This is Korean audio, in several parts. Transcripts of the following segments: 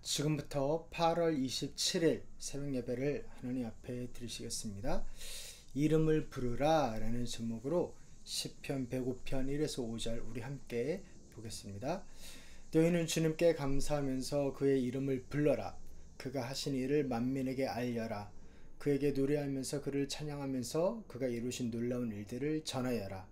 지금부터 8월 27일 새벽 예배를 하나님 앞에 드리시겠습니다. 이름을 부르라 라는 제목으로 시편 105편 1에서 5절 우리 함께 보겠습니다. 너희는 주님께 감사하면서 그의 이름을 불러라. 그가 하신 일을 만민에게 알려라. 그에게 노래하면서 그를 찬양하면서 그가 이루신 놀라운 일들을 전하여라.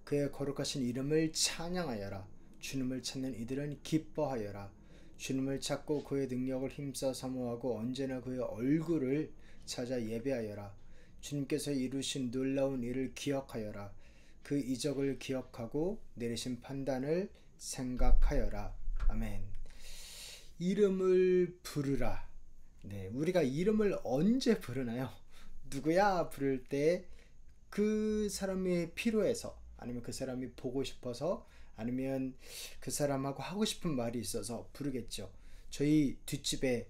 그의 거룩하신 이름을 찬양하여라. 주님을 찾는 이들은 기뻐하여라. 주님을 찾고 그의 능력을 힘써 사모하고 언제나 그의 얼굴을 찾아 예배하여라. 주님께서 이루신 놀라운 일을 기억하여라. 그 이적을 기억하고 내리신 판단을 생각하여라. 아멘. 이름을 부르라. 네, 우리가 이름을 언제 부르나요? 누구야 부를 때 그 사람이 필요해서, 아니면 그 사람이 보고 싶어서, 아니면 그 사람하고 하고 싶은 말이 있어서 부르겠죠. 저희 뒷집에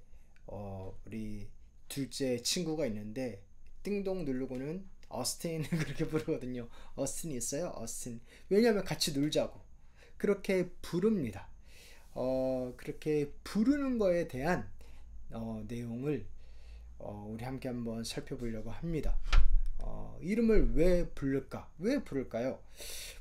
우리 둘째 친구가 있는데 띵동 누르고는 어스틴 그렇게 부르거든요. 어스틴이 있어요. 어스틴. 왜냐하면 같이 놀자고 그렇게 부릅니다. 그렇게 부르는 거에 대한 내용을 우리 함께 한번 살펴보려고 합니다. 이름을 왜 부를까? 왜 부를까요?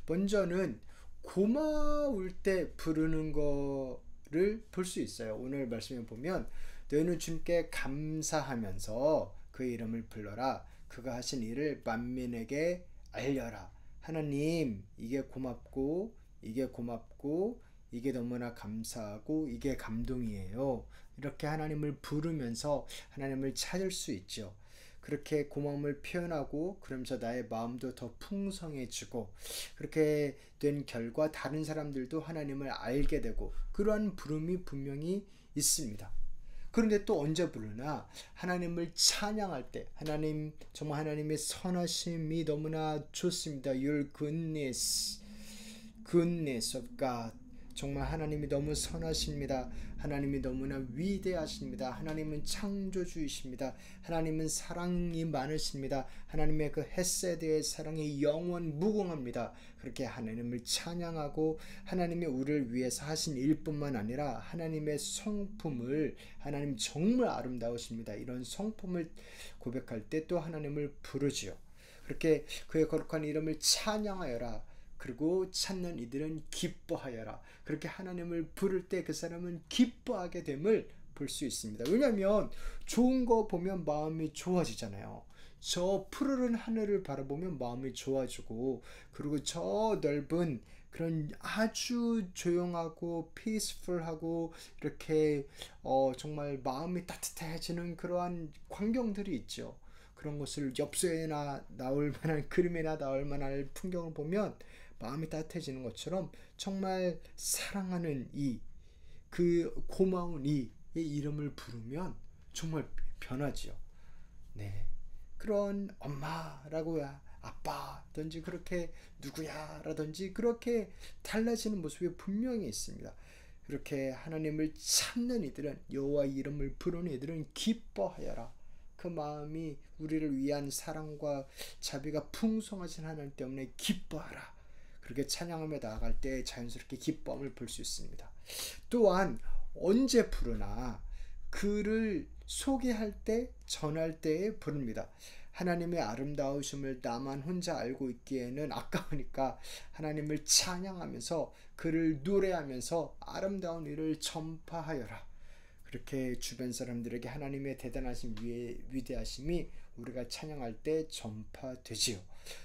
먼저는 고마울 때 부르는 거를 볼 수 있어요. 오늘 말씀에 보면 너희는 주님께 감사하면서 그 이름을 불러라. 그가 하신 일을 만민에게 알려라. 하나님, 이게 고맙고 이게 너무나 감사하고 이게 감동이에요. 이렇게 하나님을 부르면서 하나님을 찾을 수 있죠. 그렇게 고마움을 표현하고 그러면서 나의 마음도 더 풍성해지고, 그렇게 된 결과 다른 사람들도 하나님을 알게 되고, 그러한 부름이 분명히 있습니다. 그런데 또 언제 부르나? 하나님을 찬양할 때, 정말 하나님의 선하심이 너무나 좋습니다. Your goodness of God. 정말 하나님이 너무 선하십니다. 하나님이 너무나 위대하십니다. 하나님은 창조주이십니다. 하나님은 사랑이 많으십니다. 하나님의 그 헤세드의 사랑이 영원 무궁합니다. 그렇게 하나님을 찬양하고 하나님이 우리를 위해서 하신 일뿐만 아니라 하나님의 성품을, 하나님 정말 아름다우십니다. 이런 성품을 고백할 때 또 하나님을 부르지요. 그렇게 그의 거룩한 이름을 찬양하여라. 그리고 찾는 이들은 기뻐하여라. 그렇게 하나님을 부를 때 그 사람은 기뻐하게 됨을 볼 수 있습니다. 왜냐하면 좋은 거 보면 마음이 좋아지잖아요. 저 푸르른 하늘을 바라보면 마음이 좋아지고, 그리고 저 넓은 그런 아주 조용하고 peaceful하고 이렇게 정말 마음이 따뜻해지는 그러한 광경들이 있죠. 그런 것을 엽서에나 나올 만한, 그림에나 나올 만한 풍경을 보면 마음이 따뜻해지는 것처럼 정말 사랑하는 그 고마운 이의 이름을 부르면 정말 변하지요. 네. 그런 엄마라고 아빠든지 그렇게 누구야라든지 그렇게 달라지는 모습이 분명히 있습니다. 그렇게 하나님을 찾는 이들은, 여호와 이름을 부르는 이들은 기뻐하여라. 그 마음이 우리를 위한 사랑과 자비가 풍성하신 하나님 때문에 기뻐하라. 그렇게 찬양하며 나아갈 때 자연스럽게 기쁨을 볼 수 있습니다. 또한 언제 부르나? 그를 소개할 때, 전할 때에 부릅니다. 하나님의 아름다우심을 나만 혼자 알고 있기에는 아까우니까 하나님을 찬양하면서 그를 노래하면서 아름다운 일을 전파하여라. 그렇게 주변 사람들에게 하나님의 대단하신 위대하심이 우리가 찬양할 때 전파되지요.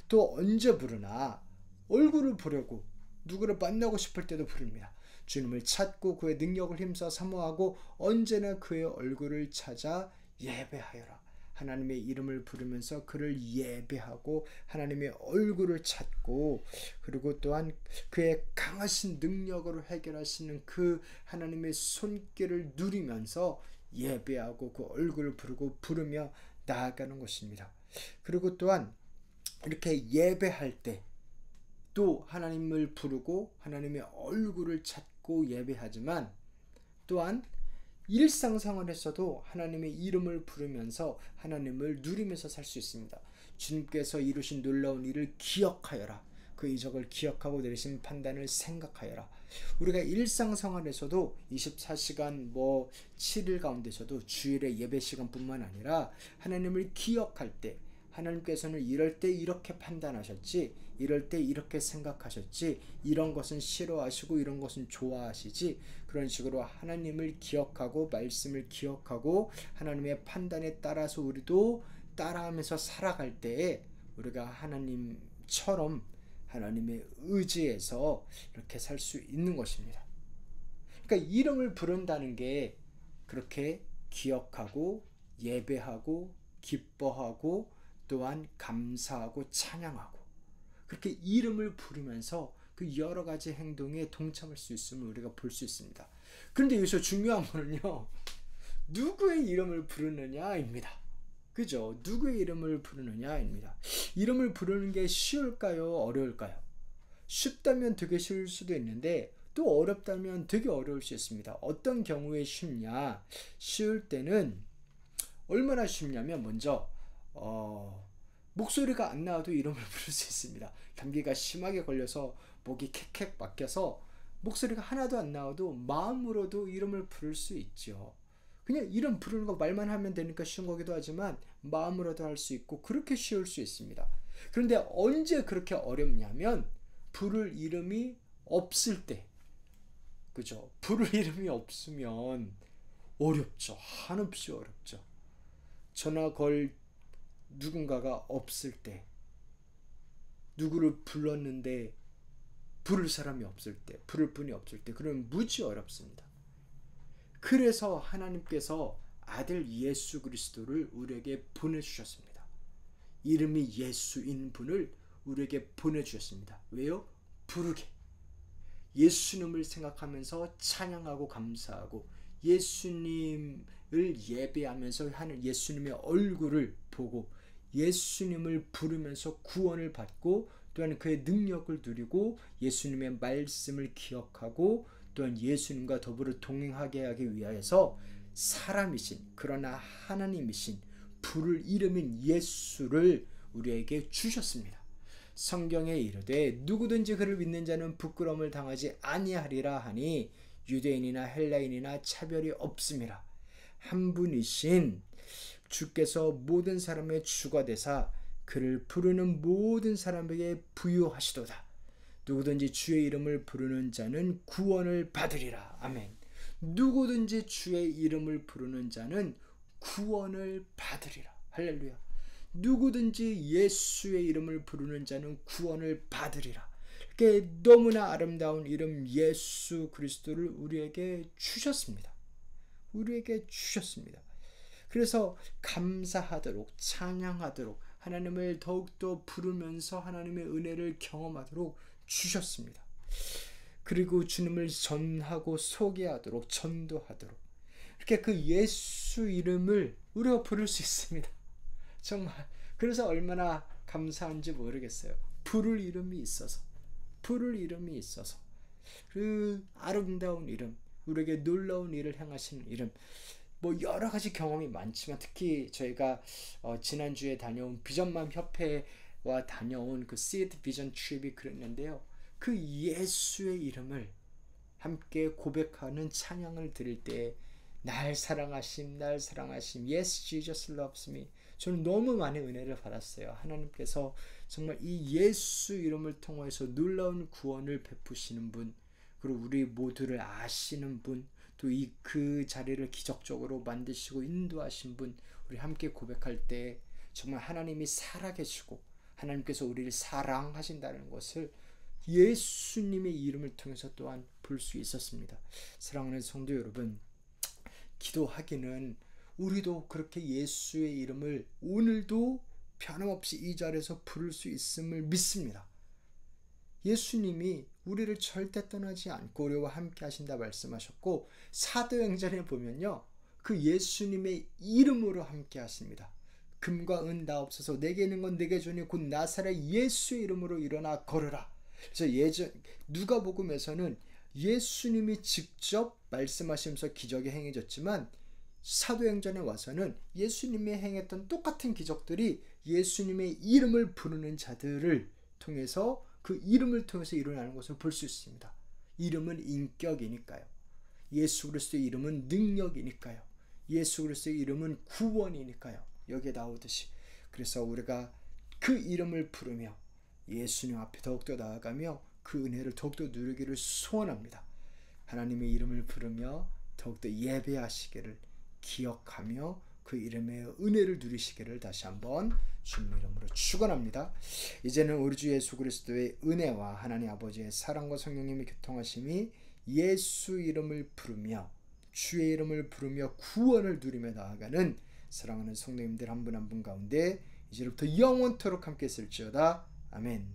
또 언제 부르나? 얼굴을 보려고, 누구를 만나고 싶을 때도 부릅니다. 주님을 찾고 그의 능력을 힘써 사모하고 언제나 그의 얼굴을 찾아 예배하여라. 하나님의 이름을 부르면서 그를 예배하고 하나님의 얼굴을 찾고, 그리고 또한 그의 강하신 능력으로 해결하시는 그 하나님의 손길을 누리면서 예배하고 그 얼굴을 부르며 나아가는 것입니다. 그리고 또한 이렇게 예배할 때 또 하나님을 부르고 하나님의 얼굴을 찾고 예배하지만, 또한 일상생활에서도 하나님의 이름을 부르면서 하나님을 누리면서 살 수 있습니다. 주님께서 이루신 놀라운 일을 기억하여라. 그 이적을 기억하고 내리신 판단을 생각하여라. 우리가 일상생활에서도 24시간 7일 가운데서도 주일의 예배 시간뿐만 아니라 하나님을 기억할 때, 하나님께서는 이럴 때 이렇게 판단하셨지, 이럴 때 이렇게 생각하셨지, 이런 것은 싫어하시고 이런 것은 좋아하시지, 그런 식으로 하나님을 기억하고 말씀을 기억하고 하나님의 판단에 따라서 우리도 따라하면서 살아갈 때에 우리가 하나님처럼 하나님의 의지에서 이렇게 살 수 있는 것입니다. 그러니까 이름을 부른다는 게 그렇게 기억하고 예배하고 기뻐하고 또한 감사하고 찬양하고 그렇게 이름을 부르면서 그 여러 가지 행동에 동참할 수 있음을 우리가 볼 수 있습니다. 그런데 여기서 중요한 거는요, 누구의 이름을 부르느냐입니다. 그죠? 누구의 이름을 부르느냐입니다. 이름을 부르는 게 쉬울까요? 어려울까요? 쉽다면 되게 쉬울 수도 있는데 또 어렵다면 되게 어려울 수 있습니다. 어떤 경우에 쉽냐? 쉬울 때는 얼마나 쉽냐면 먼저 목소리가 안 나와도 이름을 부를 수 있습니다. 감기가 심하게 걸려서 목이 캑캑 막혀서 목소리가 하나도 안 나와도 마음으로도 이름을 부를 수 있죠. 그냥 이름 부르는 거 말만 하면 되니까 쉬운 거기도 하지만 마음으로도 할 수 있고 그렇게 쉬울 수 있습니다. 그런데 언제 그렇게 어렵냐면 부를 이름이 없을 때, 그죠? 부를 이름이 없으면 어렵죠. 한없이 어렵죠. 전화 걸 누군가가 없을 때, 누구를 불렀는데 부를 사람이 없을 때, 부를 분이 없을 때, 그러면 무지 어렵습니다. 그래서 하나님께서 아들 예수 그리스도를 우리에게 보내주셨습니다. 이름이 예수인 분을 우리에게 보내주셨습니다. 왜요? 부르게. 예수님을 생각하면서 찬양하고 감사하고 예수님을 예배하면서 하는 예수님의 얼굴을 보고 예수님을 부르면서 구원을 받고 또한 그의 능력을 누리고 예수님의 말씀을 기억하고 또한 예수님과 더불어 동행하게 하기 위하여서 사람이신 그러나 하나님이신 부를 이름인 예수를 우리에게 주셨습니다. 성경에 이르되 누구든지 그를 믿는 자는 부끄러움을 당하지 아니하리라 하니 유대인이나 헬라인이나 차별이 없음이라. 한 분이신 주께서 모든 사람의 주가 되사 그를 부르는 모든 사람에게 부유하시도다. 누구든지 주의 이름을 부르는 자는 구원을 받으리라. 아멘. 누구든지 주의 이름을 부르는 자는 구원을 받으리라. 할렐루야. 누구든지 예수의 이름을 부르는 자는 구원을 받으리라. 이렇게 너무나 아름다운 이름 예수 그리스도를 우리에게 주셨습니다. 우리에게 주셨습니다. 그래서 감사하도록 찬양하도록 하나님을 더욱더 부르면서 하나님의 은혜를 경험하도록 주셨습니다. 그리고 주님을 전하고 소개하도록 전도하도록 이렇게 그 예수 이름을 우리가 부를 수 있습니다. 정말 그래서 얼마나 감사한지 모르겠어요. 부를 이름이 있어서 그 아름다운 이름, 우리에게 놀라운 일을 행하시는 이름. 여러 가지 경험이 많지만 특히 저희가 지난주에 다녀온 비전맘 협회와 다녀온 그 시드 비전 트립이 그랬는데요. 그 예수의 이름을 함께 고백하는 찬양을 드릴 때 날 사랑하심 Yes, Jesus loves me. 저는 너무 많은 은혜를 받았어요. 하나님께서 정말 이 예수 이름을 통해서 놀라운 구원을 베푸시는 분, 그리고 우리 모두를 아시는 분, 또 그 자리를 기적적으로 만드시고 인도하신 분, 우리 함께 고백할 때 정말 하나님이 살아계시고 하나님께서 우리를 사랑하신다는 것을 예수님의 이름을 통해서 또한 볼 수 있었습니다. 사랑하는 성도 여러분, 기도하기는 우리도 그렇게 예수의 이름을 오늘도 변함없이 이 자리에서 부를 수 있음을 믿습니다. 예수님이 우리를 절대 떠나지 않고 우리와 함께 하신다 말씀하셨고 사도행전에 보면요, 그 예수님의 이름으로 함께 하십니다. 금과 은 다 없어서 내게 있는 건 내게 주니 곧 나사렛 예수의 이름으로 일어나 걸으라. 그래서 누가복음에서는 예수님이 직접 말씀하시면서 기적이 행해졌지만 사도행전에 와서는 예수님이 행했던 똑같은 기적들이 예수님의 이름을 부르는 자들을 통해서 그 이름을 통해서 일어나는 것을 볼 수 있습니다. 이름은 인격이니까요. 예수 그리스도의 이름은 능력이니까요. 예수 그리스도의 이름은 구원이니까요. 여기에 나오듯이. 그래서 우리가 그 이름을 부르며 예수님 앞에 더욱더 나아가며 그 은혜를 더욱더 누리기를 소원합니다. 하나님의 이름을 부르며 더욱더 예배하시기를 기억하며 그 이름의 은혜를 누리시기를 다시 한번 주님 이름으로 축원합니다. 이제는 우리 주 예수 그리스도의 은혜와 하나님 아버지의 사랑과 성령님의 교통하심이 예수 이름을 부르며 주의 이름을 부르며 구원을 누리며 나아가는 사랑하는 성도님들 한 분 한 분 가운데 이제부터 영원토록 함께 있을지어다. 아멘.